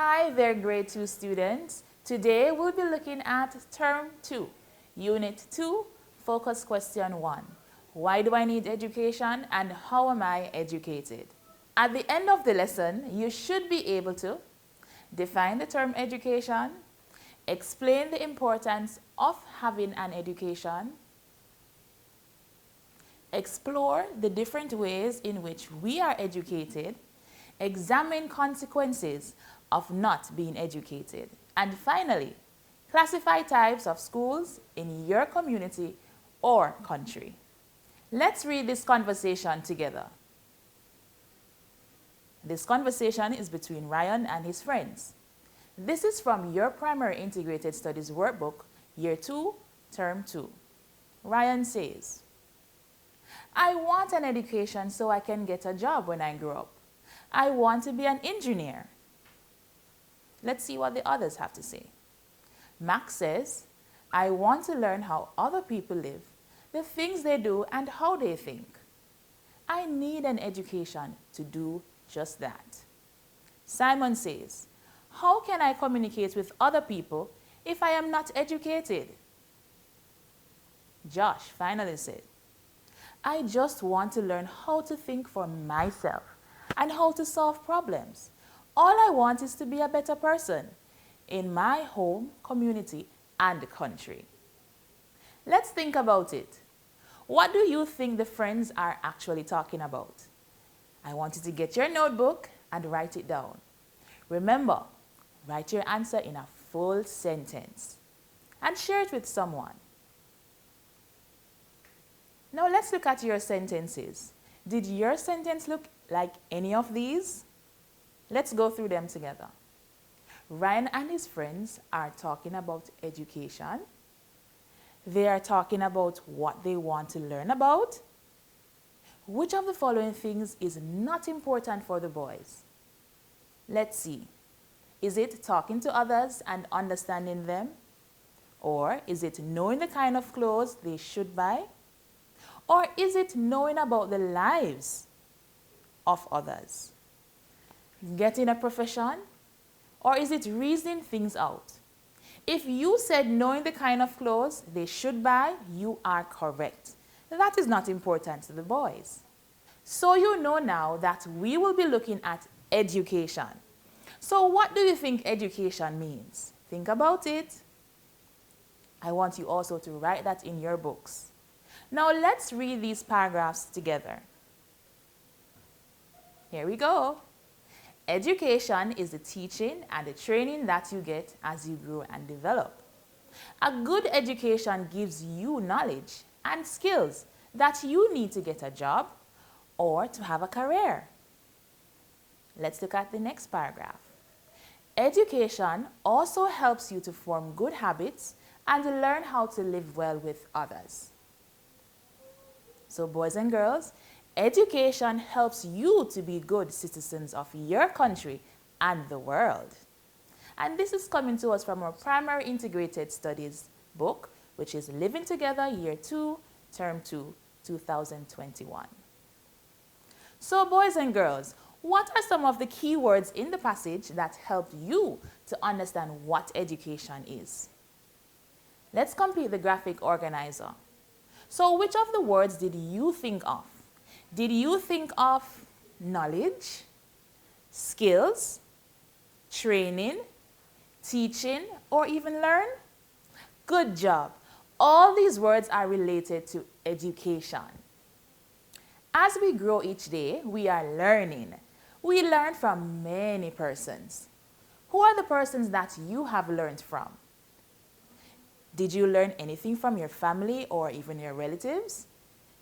Hi there, grade 2 students. Today we'll be looking at term 2, unit 2, focus question 1. Why do I need education and how am I educated? At the end of the lesson, you should be able to define the term education, explain the importance of having an education, explore the different ways in which we are educated, examine consequences of not being educated, and finally, classify types of schools in your community or country. Let's read this conversation together. This conversation is between Ryan and his friends. This is from your Primary Integrated Studies Workbook, Year 2, Term 2. Ryan says, I want an education so I can get a job when I grow up. I want to be an engineer. Let's see what the others have to say. Max says, I want to learn how other people live, the things they do, and how they think. I need an education to do just that. Simon says, how can I communicate with other people if I am not educated? Josh finally said, I just want to learn how to think for myself and how to solve problems. All I want is to be a better person in my home, community, and country. Let's think about it. What do you think the friends are actually talking about? I want you to get your notebook and write it down. Remember, write your answer in a full sentence and share it with someone. Now let's look at your sentences. Did your sentence look like any of these? Let's go through them together. Ryan and his friends are talking about education. They are talking about what they want to learn about. Which of the following things is not important for the boys? Let's see. Is it talking to others and understanding them? Or is it knowing the kind of clothes they should buy? Or is it knowing about the lives of others? Getting a profession? Or is it reasoning things out? If you said knowing the kind of clothes they should buy, you are correct. That is not important to the boys. So you know now that we will be looking at education. So what do you think education means? Think about it. I want you also to write that in your books. Now let's read these paragraphs together. Here we go. Education is the teaching and the training that you get as you grow and develop. A good education gives you knowledge and skills that you need to get a job or to have a career. Let's look at the next paragraph. Education also helps you to form good habits and to learn how to live well with others. So boys and girls, education helps you to be good citizens of your country and the world. And this is coming to us from our Primary Integrated Studies book, which is Living Together Year 2, Term 2, 2021. So boys and girls, what are some of the key words in the passage that helped you to understand what education is? Let's complete the graphic organizer. So which of the words did you think of? Did you think of knowledge, skills, training, teaching, or even learn? Good job. All these words are related to education. As we grow each day, we are learning. We learn from many persons. Who are the persons that you have learned from? Did you learn anything from your family or even your relatives,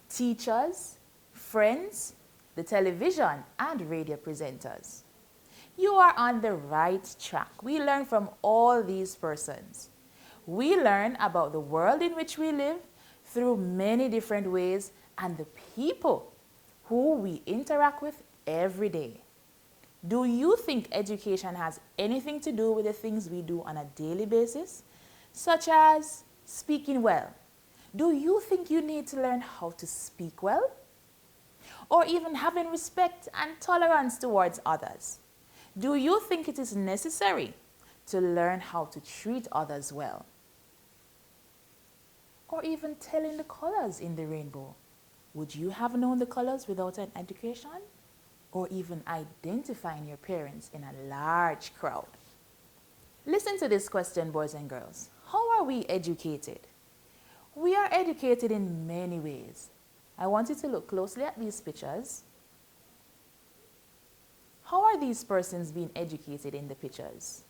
teachers, friends, the television and radio presenters? You are on the right track. We learn from all these persons. We learn about the world in which we live through many different ways and the people who we interact with every day. Do you think education has anything to do with the things we do on a daily basis, such as speaking well? Do you think you need to learn how to speak well? Or even having respect and tolerance towards others? Do you think it is necessary to learn how to treat others well? Or even telling the colors in the rainbow? Would you have known the colors without an education? Or even identifying your parents in a large crowd? Listen to this question, boys and girls. How are we educated? We are educated in many ways. I want you to look closely at these pictures. How are these persons being educated in the pictures?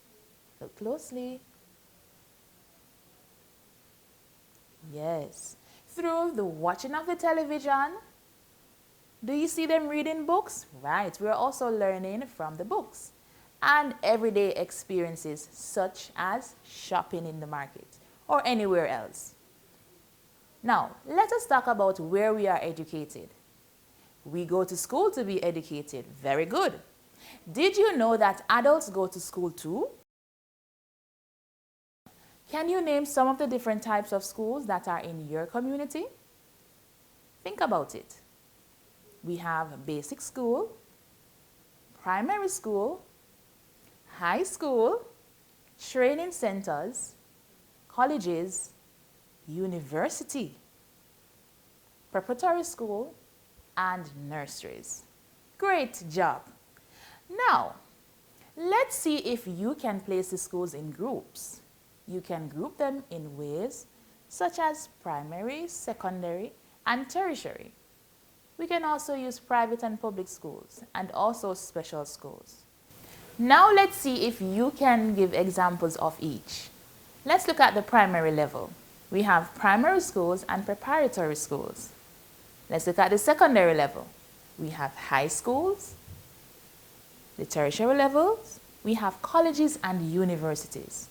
Look closely. Yes, through the watching of the television. Do you see them reading books? Right, we're also learning from the books. And everyday experiences such as shopping in the market or anywhere else. Now, let us talk about where we are educated. We go to school to be educated. Very good. Did you know that adults go to school too? Can you name some of the different types of schools that are in your community? Think about it. We have basic school, primary school, high school, training centers, colleges, university, preparatory school, and nurseries. Great job. Now, let's see if you can place the schools in groups. You can group them in ways such as primary, secondary, and tertiary. We can also use private and public schools and also special schools. Now let's see if you can give examples of each. Let's look at the primary level. We have primary schools and preparatory schools. Let's look at the secondary level. We have high schools. The tertiary levels, we have colleges and universities.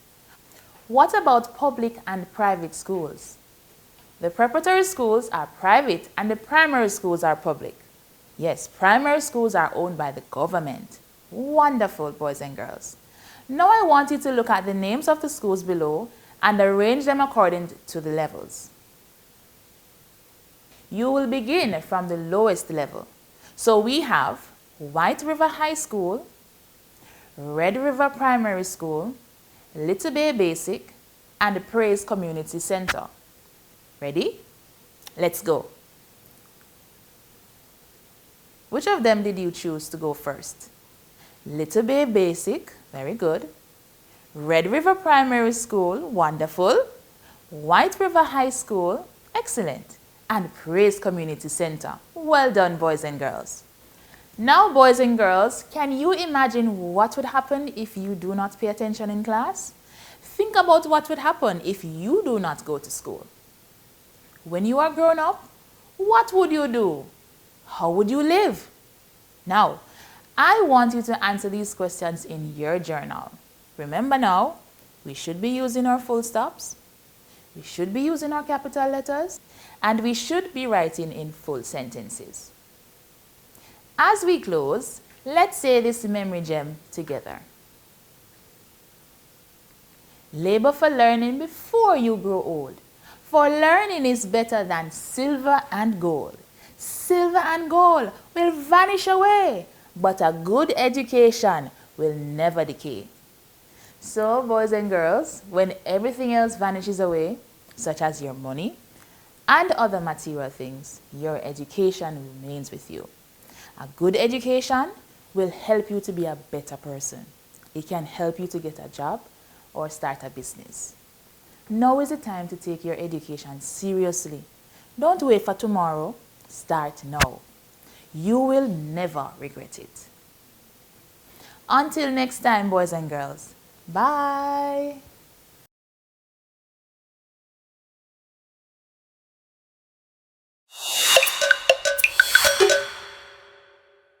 What about public and private schools? The preparatory schools are private and the primary schools are public. Yes, primary schools are owned by the government. Wonderful, boys and girls. Now I want you to look at the names of the schools below and arrange them according to the levels. You will begin from the lowest level. So we have White River High School, Red River Primary School, Little Bay Basic, and Praise Community Center. Ready? Let's go. Which of them did you choose to go first? Little Bay Basic, very good. Red River Primary School, wonderful. White River High School, excellent. And Praise Community Center. Well done, boys and girls. Now, boys and girls, can you imagine what would happen if you do not pay attention in class? Think about what would happen if you do not go to school. When you are grown up, what would you do? How would you live? Now, I want you to answer these questions in your journal. Remember now, we should be using our full stops, we should be using our capital letters, and we should be writing in full sentences. As we close, let's say this memory gem together. Labor for learning before you grow old, for learning is better than silver and gold. Silver and gold will vanish away, but a good education will never decay. So, boys and girls, when everything else vanishes away, such as your money and other material things, your education remains with you. A good education will help you to be a better person. It can help you to get a job or start a business. Now is the time to take your education seriously. Don't wait for tomorrow. Start now. You will never regret it. Until next time, boys and girls. Bye.